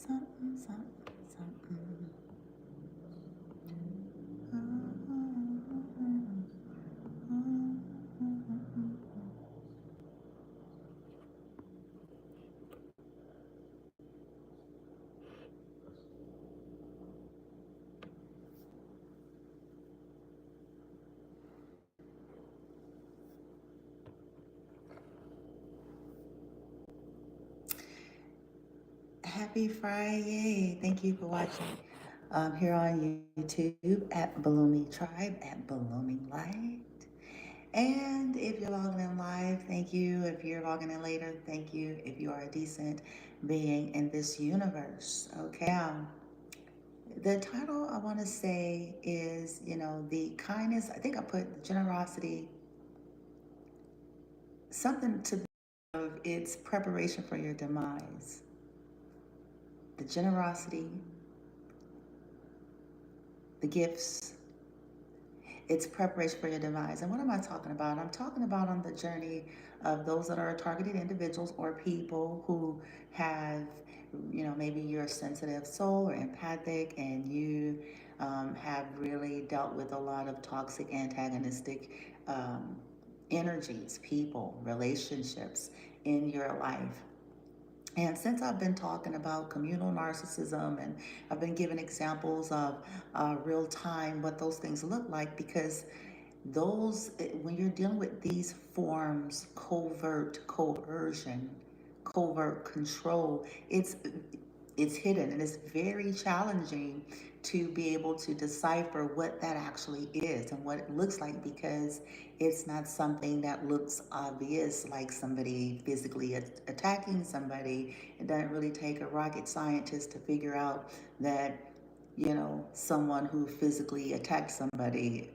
something, something, something. Happy Friday. Thank you for watching here on YouTube at Blooming Tribe at Blooming Light. And if you're logging in live, thank you. If you're logging in later, thank you. If you are a decent being in this universe. Okay. The title I want to say is, the kindness. I think I put the generosity, something to of its preparation for your demise. The generosity, the gifts, it's preparation for your demise. And what am I talking about? I'm talking about on the journey of those that are targeted individuals or people who have, maybe you're a sensitive soul or empathic, and you have really dealt with a lot of toxic, antagonistic energies, people, relationships in your life. And since I've been talking about communal narcissism, and I've been giving examples of real time what those things look like, because when you're dealing with these forms, covert coercion, covert control, it's hidden, and it's very challenging to be able to decipher what that actually is and what it looks like, because it's not something that looks obvious, like somebody physically attacking somebody. It doesn't really take a rocket scientist to figure out that someone who physically attacked somebody,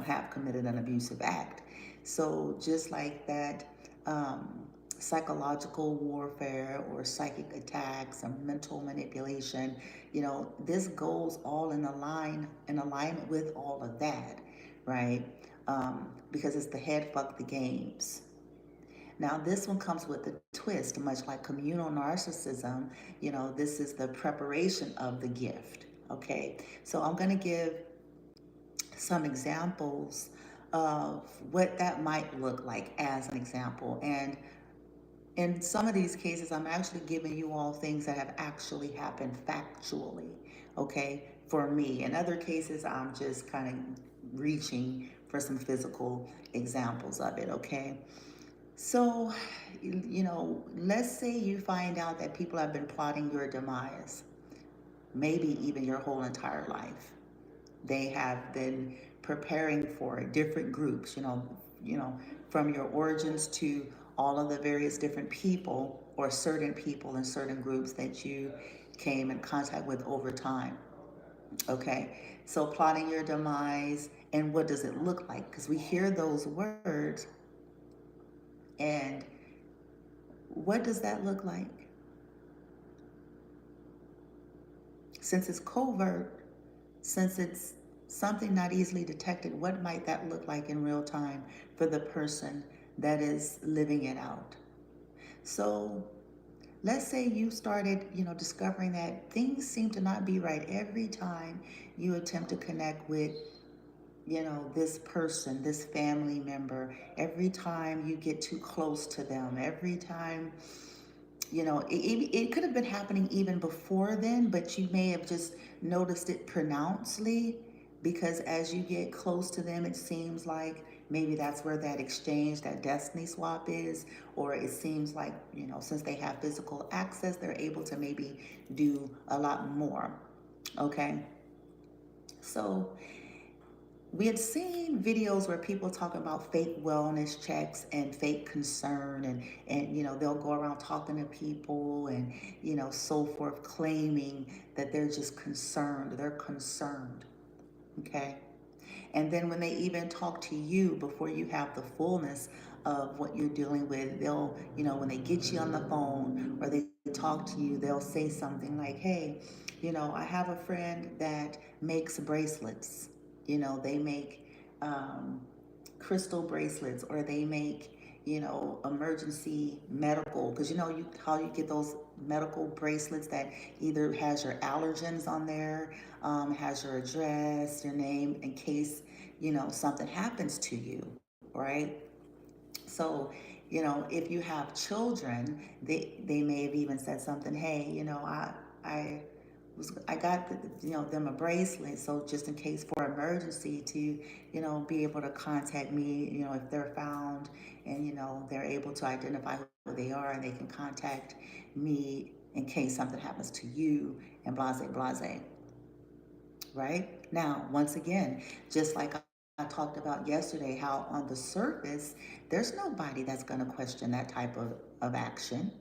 have committed an abusive act. So just like that, psychological warfare or psychic attacks and mental manipulation, this goes all in alignment with all of that, right? Because it's the head fuck the games. Now, this one comes with a twist, much like communal narcissism. This is the preparation of the gift. Okay, so I'm going to give some examples of what that might look like as an example. And in some of these cases, I'm actually giving you all things that have actually happened factually, okay, for me. In other cases, I'm just kind of reaching for some physical examples of it, okay? So, let's say you find out that people have been plotting your demise, maybe even your whole entire life. They have been preparing for it, different groups, from your origins to all of the various different people or certain people and certain groups that you came in contact with over time. Okay, so plotting your demise, and what does it look like? Because we hear those words, and what does that look like? Since it's covert, since it's something not easily detected, what might that look like in real time for the person that is living it out? So let's say you started, discovering that things seem to not be right every time you attempt to connect with, this person, this family member, every time you get too close to them, every time, it could have been happening even before then, but you may have just noticed it pronouncedly, because as you get close to them, it seems like maybe that's where that exchange, that destiny swap is, or it seems like, since they have physical access, they're able to maybe do a lot more. Okay. So we had seen videos where people talk about fake wellness checks and fake concern, and they'll go around talking to people and so forth, claiming that they're just concerned. They're concerned. Okay. And then when they even talk to you before you have the fullness of what you're dealing with, they'll, when they get you on the phone or they talk to you, they'll say something like, hey, I have a friend that makes bracelets. They make crystal bracelets, or they make, emergency medical, because how you get those medical bracelets that either has your allergens on there, has your address, your name, in case something happens to you, right? So, if you have children, they may have even said something. Hey, I I got them a bracelet, so just in case for emergency to be able to contact me, if they're found, and they're able to identify who they are, and they can contact me in case something happens to you, and blase blase. Right? Now, once again, just like I talked about yesterday, how on the surface, there's nobody that's going to question that type of action.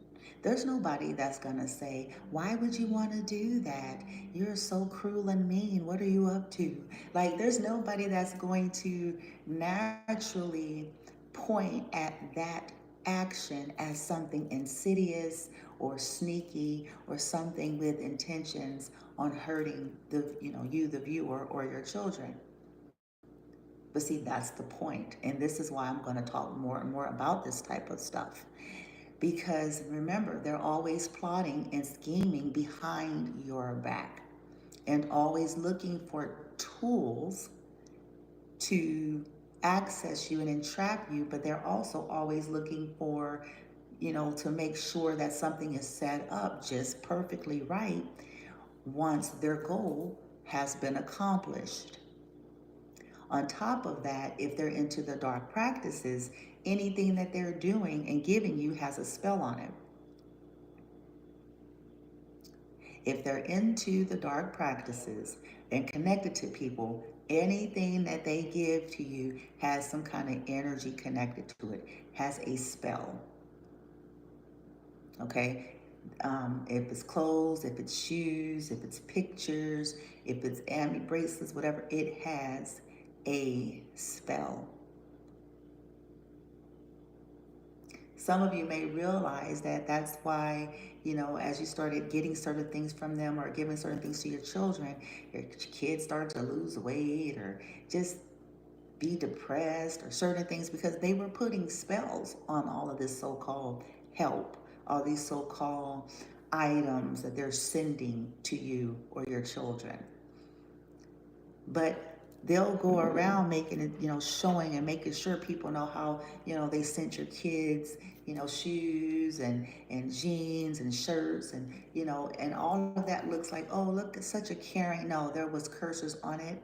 There's nobody that's going to say, why would you want to do that? You're so cruel and mean. What are you up to? Like, there's nobody that's going to naturally point at that action as something insidious or sneaky or something with intentions on hurting the viewer, or your children. But see, that's the point, and this is why I'm going to talk more and more about this type of stuff, because remember, they're always plotting and scheming behind your back, and always looking for tools to access you and entrap you. But they're also always looking for to make sure that something is set up just perfectly right once their goal has been accomplished. On top of that, if they're into the dark practices, anything that they're doing and giving you has a spell on it. If they're into the dark practices and connected to people, anything that they give to you has some kind of energy connected to it, has a spell. Okay? If it's clothes, if it's shoes, if it's pictures, if it's amulet bracelets, whatever, it has a spell. Some of you may realize that that's why, as you started getting certain things from them or giving certain things to your children, your kids start to lose weight or just be depressed or certain things, because they were putting spells on all of this so-called help, all these so-called items that they're sending to you or your children. But they'll go around making it, showing and making sure people know how, they sent your kids, shoes and jeans and shirts, and, and all of that looks like, oh, look, it's such a caring. No, there was curses on it.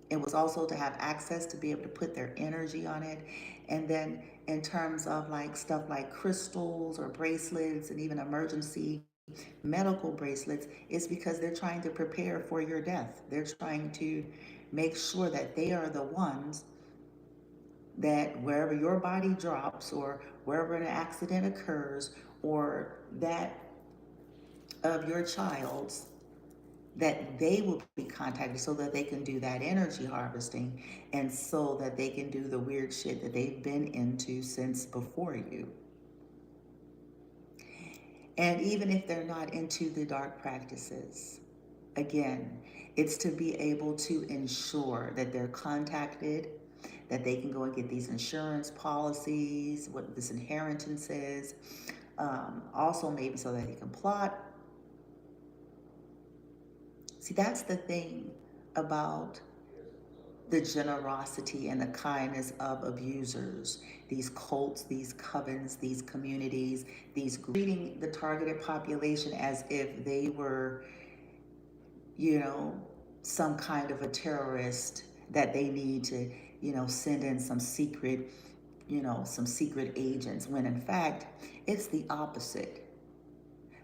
It was also to have access to be able to put their energy on it. And then in terms of like stuff like crystals or bracelets and even emergency medical bracelets, it's because they're trying to prepare for your death. They're trying to make sure that they are the ones that wherever your body drops or wherever an accident occurs, or that of your child's, that they will be contacted so that they can do that energy harvesting, and so that they can do the weird shit that they've been into since before you. And even if they're not into the dark practices, again, it's to be able to ensure that they're contacted, that they can go and get these insurance policies, what this inheritance is, also maybe so that they can plot. See, that's the thing about the generosity and the kindness of abusers, these cults, these covens, these communities, these treating the targeted population as if they were, some kind of a terrorist that they need to, send in some secret, some secret agents, when in fact, it's the opposite.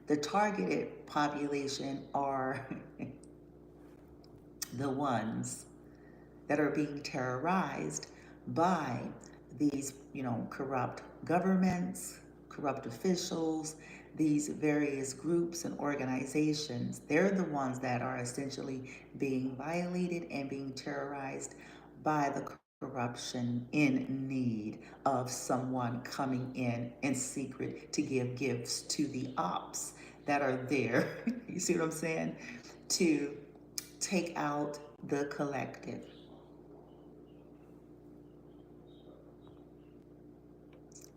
The targeted population are the ones that are being terrorized by these, corrupt governments, corrupt officials, these various groups and organizations. They're the ones that are essentially being violated and being terrorized by the corruption, in need of someone coming in secret to give gifts to the ops that are there. You see what I'm saying? To take out the collective.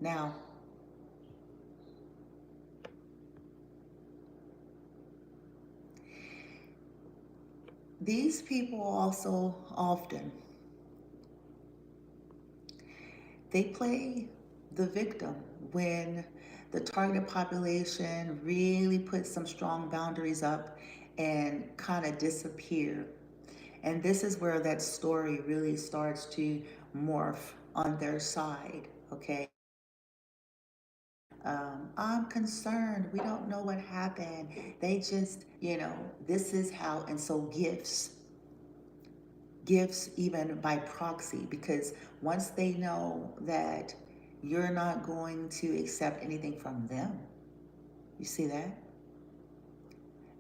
Now, these people also often, they play the victim when the targeted population really puts some strong boundaries up and kind of disappear. And this is where that story really starts to morph on their side, okay? I'm concerned. We don't know what happened. They just, this is how, and so gifts even by proxy, because once they know that you're not going to accept anything from them, you see that?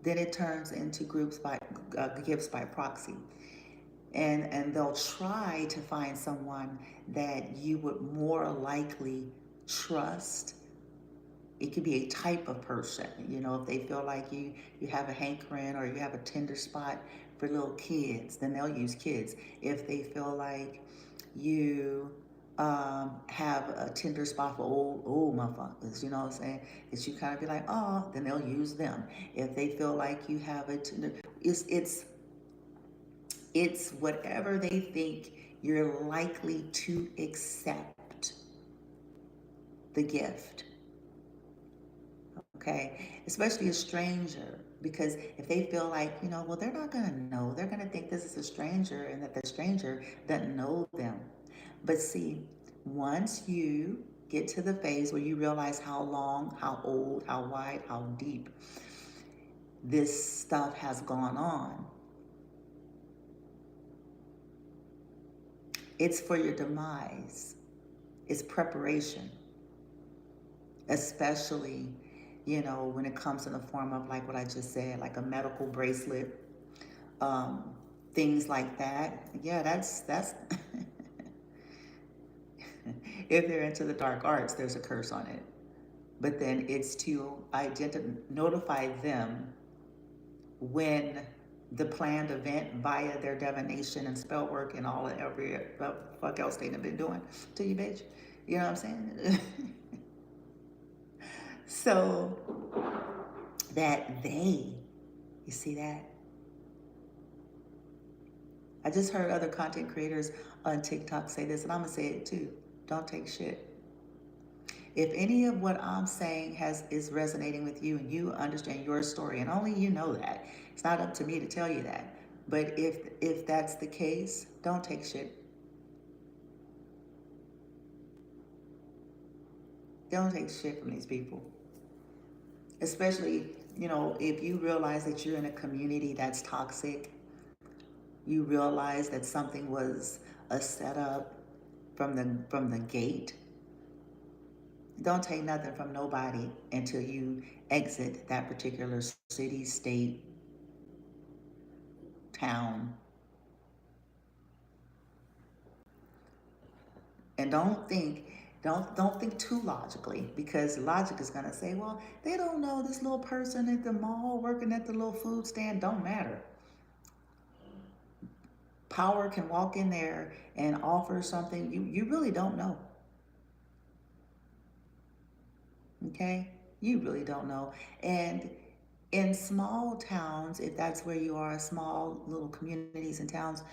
Then it turns into gifts by proxy. And they'll try to find someone that you would more likely trust. It could be a type of person, if they feel like you have a hankering or you have a tender spot for little kids, then they'll use kids. If they feel like you have a tender spot for old motherfuckers, you know what I'm saying, that you kind of be like, oh, then they'll use them. If they feel like you have a tender, it's whatever they think you're likely to accept the gift. Okay, especially a stranger, because if they feel like, well, they're not going to know, they're going to think this is a stranger and that the stranger doesn't know them. But see, once you get to the phase where you realize how long, how old, how wide, how deep this stuff has gone on, it's for your demise. It's preparation, especially, when it comes in the form of like what I just said, like a medical bracelet, um, things like that. Yeah, that's if they're into the dark arts, there's a curse on it. But then it's to notify them when the planned event via their divination and spell work and all of every fuck else they've been doing to you, bitch. You know what I'm saying? So that you see that? I just heard other content creators on TikTok say this, and I'm gonna say it too. Don't take shit. If any of what I'm saying is resonating with you and you understand your story, and only you know that, it's not up to me to tell you that. But if that's the case, don't take shit. Don't take shit from these people. Especially, if you realize that you're in a community that's toxic, you realize that something was a setup from the gate. Don't take nothing from nobody until you exit that particular city, state, town. And don't think too logically, because logic is gonna say, well, they don't know this little person at the mall working at the little food stand. Don't matter. Power can walk in there and offer something you really don't know. Okay? You really don't know. And in small towns, if that's where you are, small little communities and towns,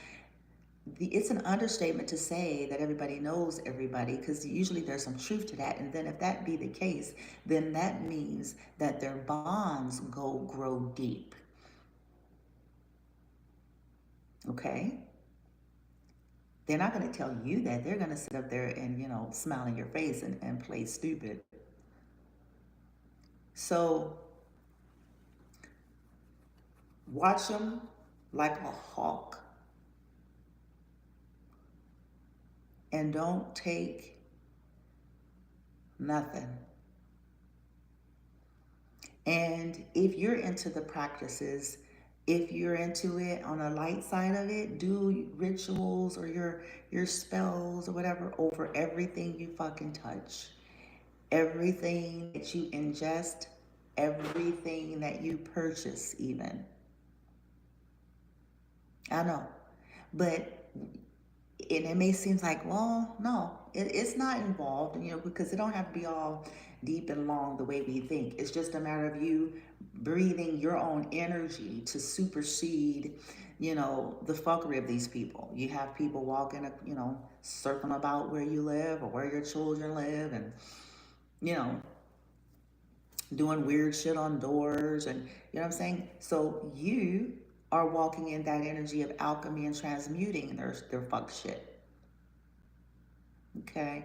it's an understatement to say that everybody knows everybody, because usually there's some truth to that. And then if that be the case, then that means that their bonds grow deep. Okay? They're not going to tell you that. They're going to sit up there and, smile in your face and play stupid. So watch them like a hawk, and don't take nothing. And if you're into the practices, if you're into it on a light side of it, do rituals or your spells or whatever over everything you fucking touch. Everything that you ingest, everything that you purchase even. I know. But and it may seem like, well, no, it's not involved, because it don't have to be all deep and long the way we think. It's just a matter of you breathing your own energy to supersede, the fuckery of these people. You have people walking, circling about where you live or where your children live, and, you know, doing weird shit on doors, and you know what I'm saying? So you are walking in that energy of alchemy and transmuting their fuck shit. Okay?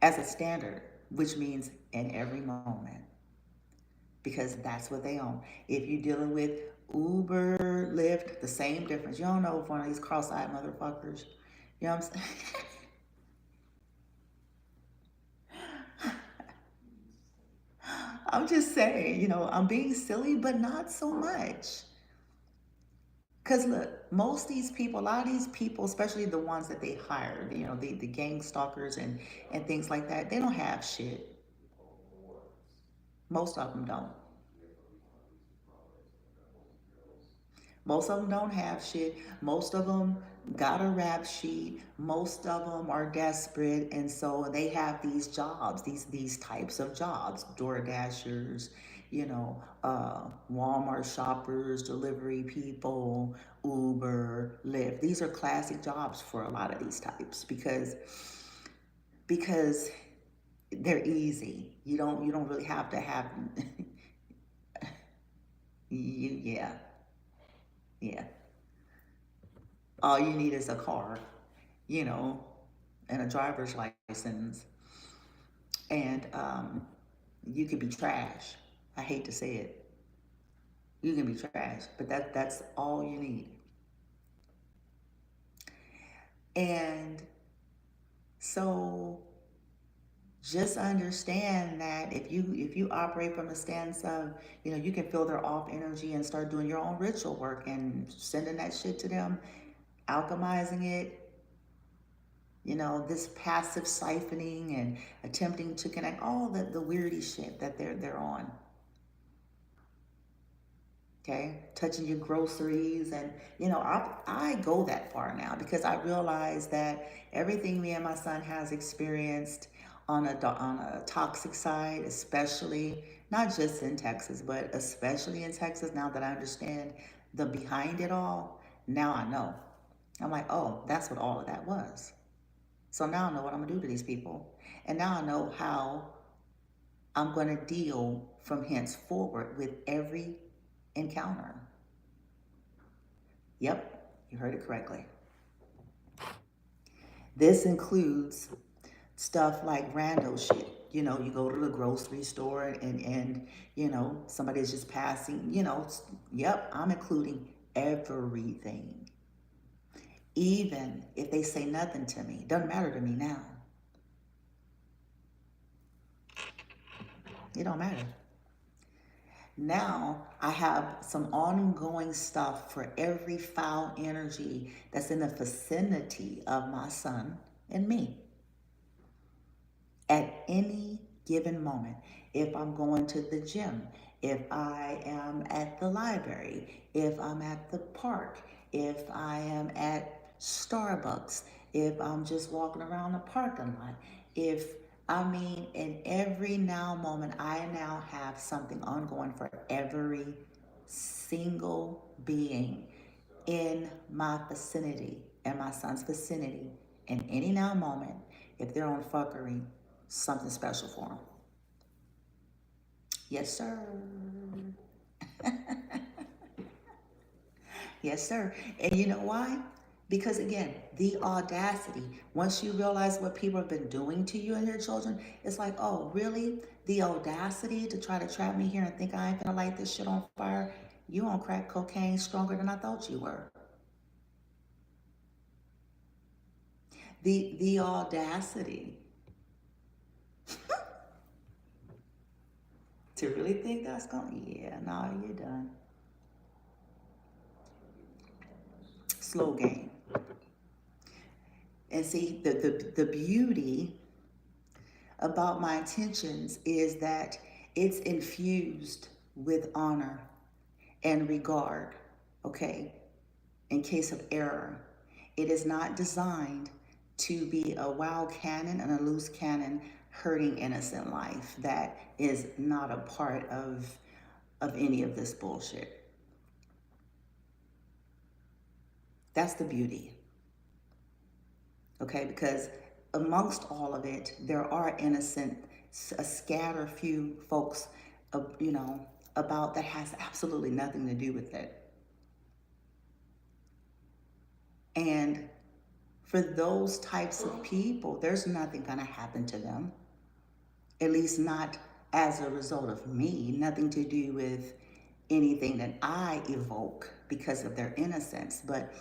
As a standard, which means in every moment. Because that's what they own. If you're dealing with Uber, Lyft, the same difference. You don't know if one of these cross-eyed motherfuckers, you know what I'm saying? I'm just saying, I'm being silly, but not so much. Because look, most of these people, a lot of these people, especially the ones that they hired, the gang stalkers and things like that, they don't have shit. Most of them don't. Most of them don't have shit. Most of them got a rap sheet. Most of them are desperate, and so they have these jobs, these types of jobs: door dashers, Walmart shoppers, delivery people, Uber, Lyft. These are classic jobs for a lot of these types because they're easy. You don't really have to have yeah, yeah. All you need is a car, you know, and a driver's license, and you could be trash. I hate to say it. You can be trash, but that's all you need. And so just understand that if you operate from a stance of, you can feel their off energy and start doing your own ritual work and sending that shit to them, alchemizing it, this passive siphoning and attempting to connect all the weirdy shit that they're on. Okay, touching your groceries, and I go that far now because I realize that everything me and my son has experienced on a toxic side, especially not just in Texas, but especially in Texas. Now that I understand the behind it all, now I know. I'm like, oh, that's what all of that was. So now I know what I'm gonna do to these people. And now I know how I'm gonna deal from henceforward with every encounter. Yep, you heard it correctly. This includes stuff like rando shit. You go to the grocery store and somebody's just passing, yep, I'm including everything. Even if they say nothing to me, it doesn't matter to me now. It don't matter. Now I have some ongoing stuff for every foul energy that's in the vicinity of my son and me at any given moment. If I'm going to the gym, if I am at the library, if I'm at the park, if I am at Starbucks, if I'm just walking around the parking lot, in every now moment, I now have something ongoing for every single being in my vicinity, in my son's vicinity, in any now moment, if they're on fuckery, something special for them. Yes, sir. Yes, sir. And you know why? Because again, the audacity, once you realize what people have been doing to you and your children, it's like, oh, really? The audacity to try to trap me here and think I ain't gonna light this shit on fire? You on crack cocaine stronger than I thought you were. The audacity to really think that's gonna, yeah, no, you're done. Slow game. And see, the beauty about my intentions is that it's infused with honor and regard, okay, in case of error. It is not designed to be a wild cannon and a loose cannon hurting innocent life that is not a part of any of this bullshit. That's the beauty. Okay, because amongst all of it, there are innocent, a scatter few folks, about that has absolutely nothing to do with it. And for those types of people, there's nothing going to happen to them, at least not as a result of me, nothing to do with anything that I evoke because of their innocence. But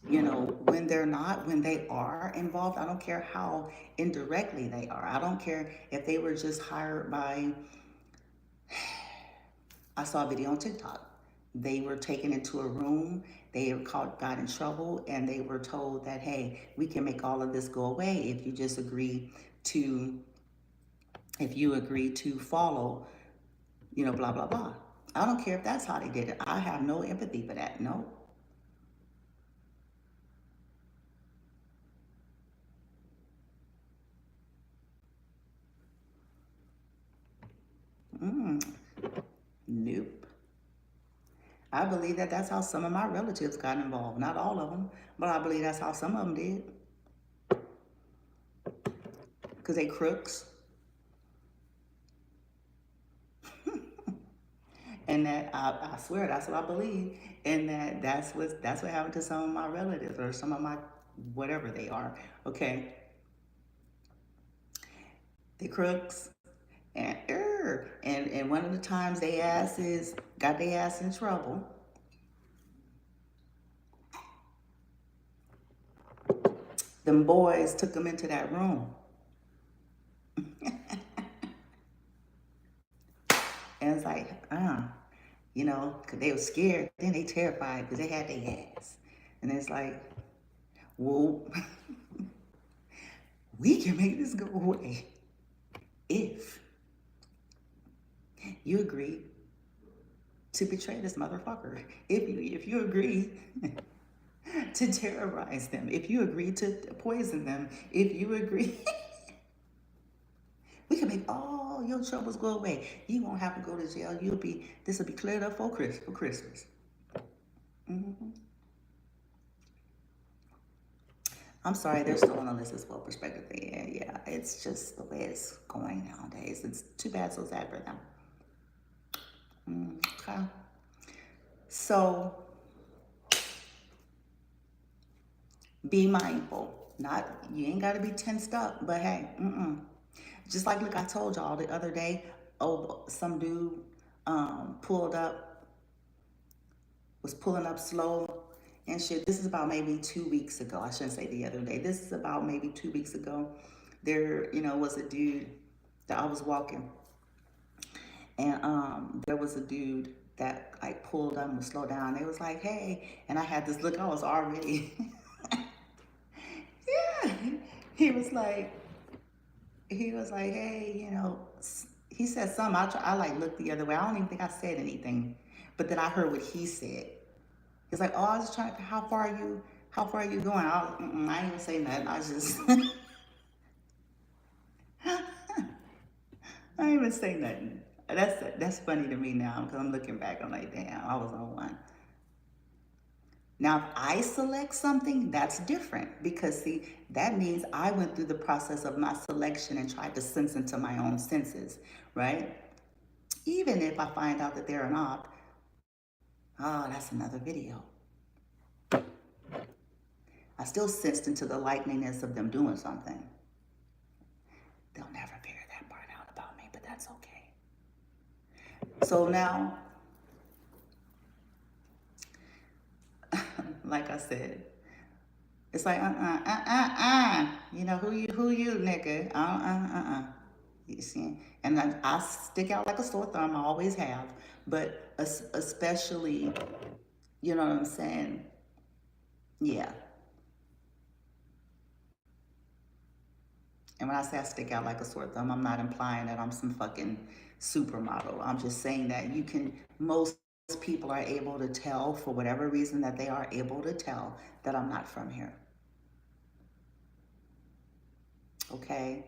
when they're not, when they are involved, I don't care how indirectly they are. I don't care if they were just hired by, I saw a video on TikTok. They were taken into a room, they got in trouble, and they were told that, hey, we can make all of this go away if you just agree to, follow, blah, blah, blah. I don't care if that's how they did it. I have no empathy for that. No. Nope. I believe that that's how some of my relatives got involved. Not all of them, but I believe that's how some of them did. Because they crooks. And that I swear that's what I believe. And that's what happened to some of my relatives or some of my whatever they are. Okay. They crooks. And one of the times they got their ass in trouble. Them boys took them into that room. And it's like, because they were scared. Then they terrified because they had their ass. And it's like, well, we can make this go away if you agree to betray this motherfucker. If you agree to terrorize them, if you agree to poison them, if you agree, we can make all your troubles go away. You won't have to go to jail. This will be cleared up for Christmas. Mm-hmm. I'm sorry, they're still on the list as well, perspective. Yeah, it's just the way it's going nowadays. It's too bad, so sad for them. Okay. So, be mindful. You ain't got to be tensed up, but hey, just like I told y'all the other day, some dude was pulling up slow and shit. This is about maybe 2 weeks ago. I shouldn't say the other day. This is about maybe 2 weeks ago. There, was a dude that I was walking, and there was a dude that pulled up and slow down. They was like, hey, and I had this look. I was already, yeah. He was like, hey, he said something. I looked the other way. I don't even think I said anything, but then I heard what he said. He's like, oh, I was trying. How far are you going? I ain't even say nothing. I just, I ain't even say nothing. That's funny to me now because I'm looking back. I'm like, damn, I was on one. Now, if I select something, that's different because, see, that means I went through the process of my selection and tried to sense into my own senses, right? Even if I find out that they're an op, that's another video. I still sensed into the likeliness of them doing something. They'll never figure that part out about me, but that's okay. So now, like I said, it's like, who you, nigga? You see? And I stick out like a sore thumb, I always have. But especially, you know what I'm saying? Yeah. And when I say I stick out like a sore thumb, I'm not implying that I'm some fucking supermodel. I'm just saying that most people are able to tell, for whatever reason that they are able to tell, that I'm not from here. okay?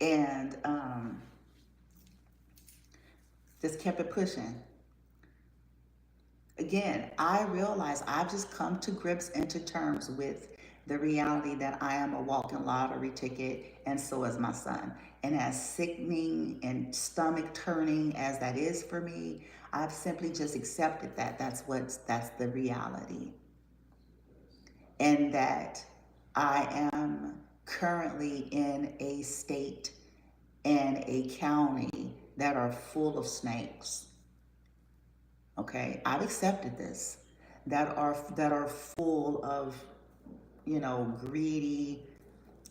And just kept it pushing. Again, I realize I've just come to grips and to terms with the reality that I am a walking lottery ticket, and so is my son. And as sickening and stomach turning as that is for me, I've simply just accepted that that's the reality. And that I am currently in a state and a county that are full of snakes. Okay, I've accepted this. That are full of, greedy,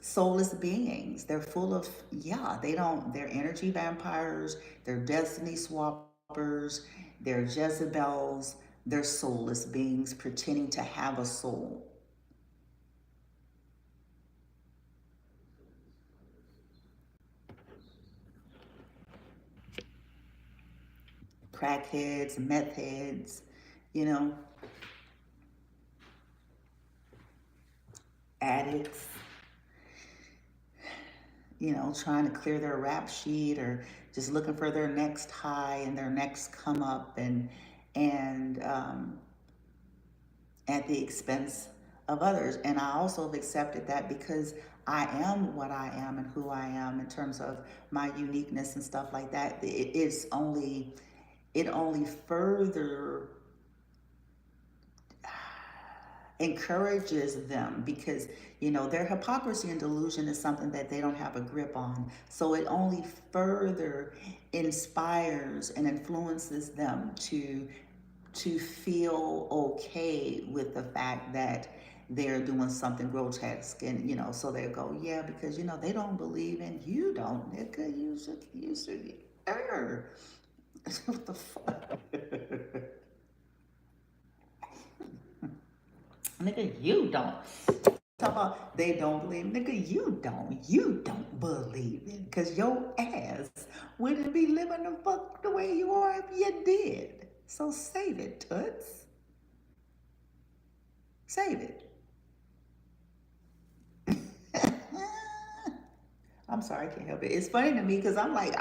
soulless beings. They're full of, yeah, they're energy vampires, they're destiny swappers, they're Jezebels, they're soulless beings pretending to have a soul. Crackheads, meth heads, you know, addicts, trying to clear their rap sheet or just looking for their next high and their next come up, and at the expense of others. And I also have accepted that because I am what I am and who I am in terms of my uniqueness and stuff like that. It only further encourages them because their hypocrisy and delusion is something that they don't have a grip on, so it only further inspires and influences them to feel okay with the fact that they're doing something grotesque, and so they go, yeah, because they don't believe, and you don't, nigga, you should what the fuck. Nigga, you don't. Talk about they don't believe. Nigga, you don't believe it. Cause your ass wouldn't be living the fuck the way you are if you did. So save it, Toots. Save it. I'm sorry, I can't help it. It's funny to me because I'm like,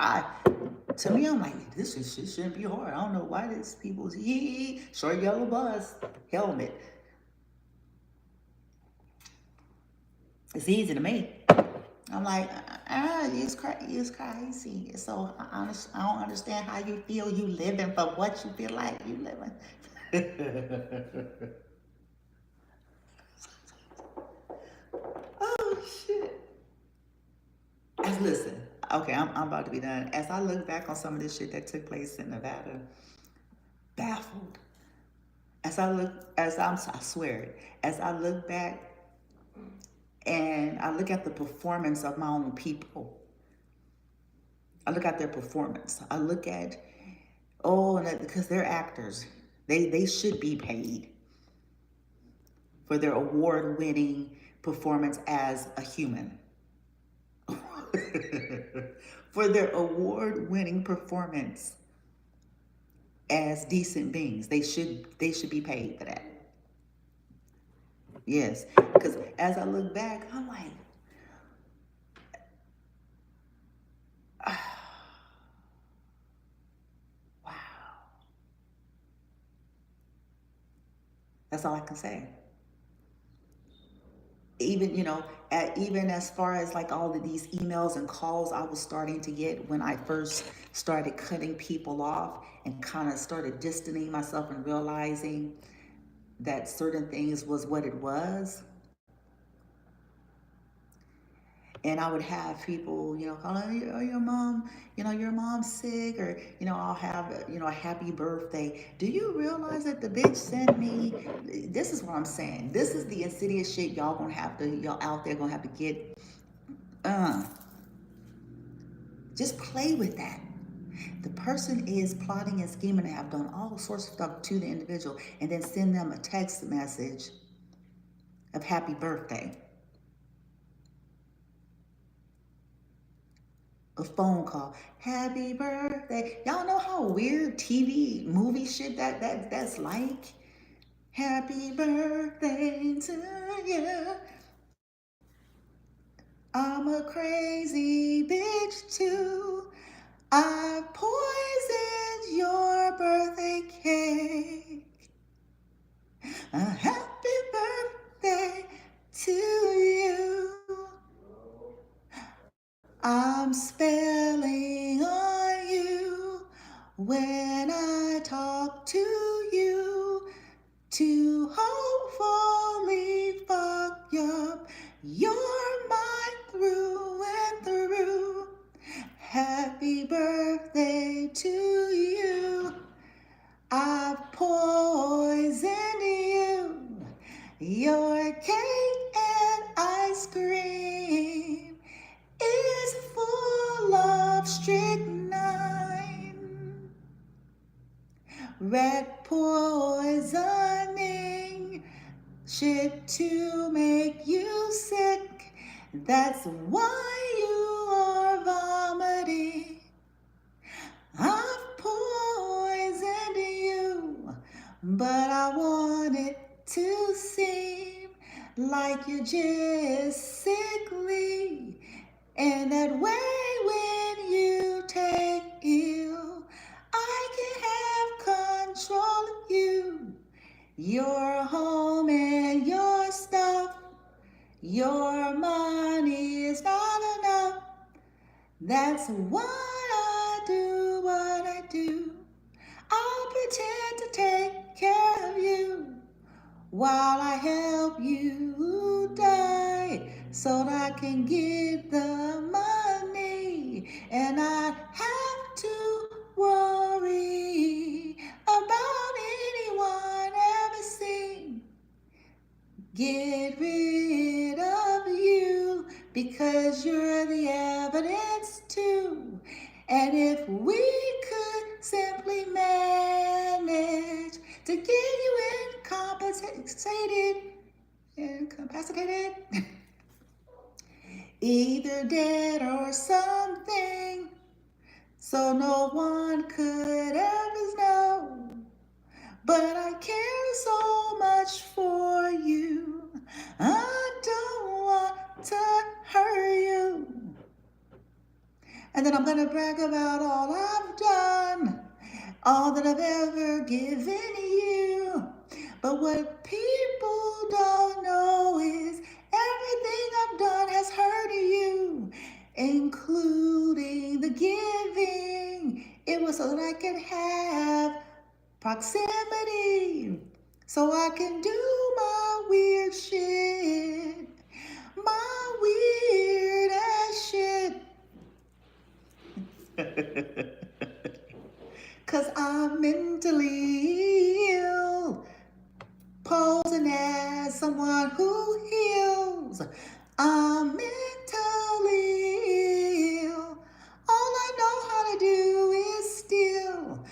this shit shouldn't be hard. I don't know why this people's short yellow bus, helmet. It's easy to me. I'm like, it's crazy. So I don't understand how you feel you living for what you feel like you living. Oh shit. Listen, okay, I'm about to be done. As I look back on some of this shit that took place in Nevada, baffled. I swear it, as I look back and I look at the performance of my own people, I look at their performance. I look at, because they're actors. They should be paid for their award-winning performance as a human. For their award-winning performance as decent beings. They should be paid for that. Yes. Because as I look back, I'm like, wow. That's all I can say. Even even as far as like all of these emails and calls I was starting to get when I first started cutting people off and kind of started distancing myself and realizing that certain things was what it was. And I would have people, calling, oh, your mom, your mom's sick, or, I'll have, a happy birthday. Do you realize that the bitch sent me? This is what I'm saying. This is the insidious shit y'all out there gonna have to get. Uh, just play with that. The person is plotting and scheming and have done all sorts of stuff to the individual, and then send them a text message of happy birthday. A phone call. Happy birthday. Y'all know how weird TV movie shit that's like? Happy birthday to you. I'm a crazy bitch too. I poisoned your birthday cake. A happy birthday to you. I'm spelling on you when I talk to you to hopefully fuck up your mind through and through. Happy birthday to you. I've poisoned you. Your cake and ice cream is full of strychnine. Rat poisoning shit to make you sick. That's why you are vomiting. I've poisoned you, but I want it to seem like you're just sickly. And that way when you take ill, I can have control of you. Your home and your stuff, your money is not enough. That's why I do what I do. I'll pretend to take care of you while I help you die so that I can get the money and I have to worry about anyone ever seen. Get rid of you because you're the evidence too. And if we could simply manage to get you incapacitated, either dead or something, so no one could ever know. But I care so much for you. I don't want to hurt you. And then I'm going to brag about all I've done, all that I've ever given you. But what people don't know is everything I've done has hurt you, including the giving. It was so that I could have proximity, so I can do my weird shit, my weird ass shit. Cause I'm mentally ill, posing as someone who heals. I'm mentally ill. All I know how to do is steal.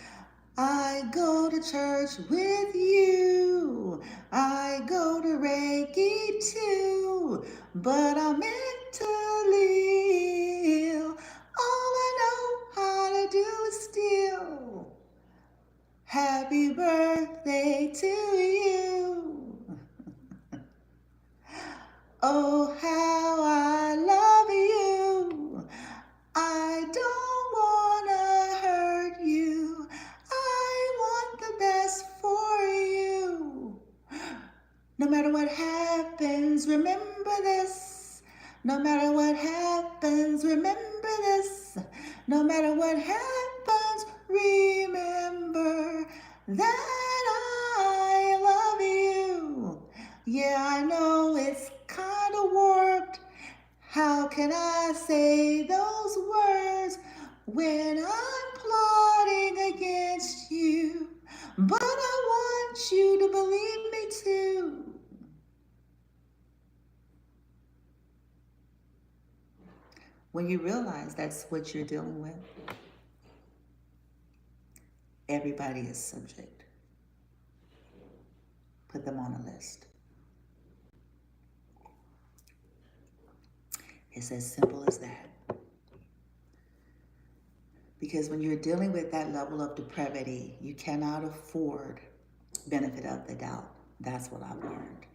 I go to church with you. I go to Reiki too. But I'm mentally ill. All I know how to do is steal. Happy birthday to you. Oh, how I love you. I don't want to hurt you. I want the best for you. No matter what happens, remember this. No matter what happens, remember this. No matter what happens, remember that I love you. Yeah, I know it's kind of warped. How can I say those words when I'm plotting against you? But I want you to believe me too. When you realize that's what you're dealing with, everybody is subject. Put them on a list. It's as simple as that. Because when you're dealing with that level of depravity, you cannot afford benefit of the doubt. That's what I've learned.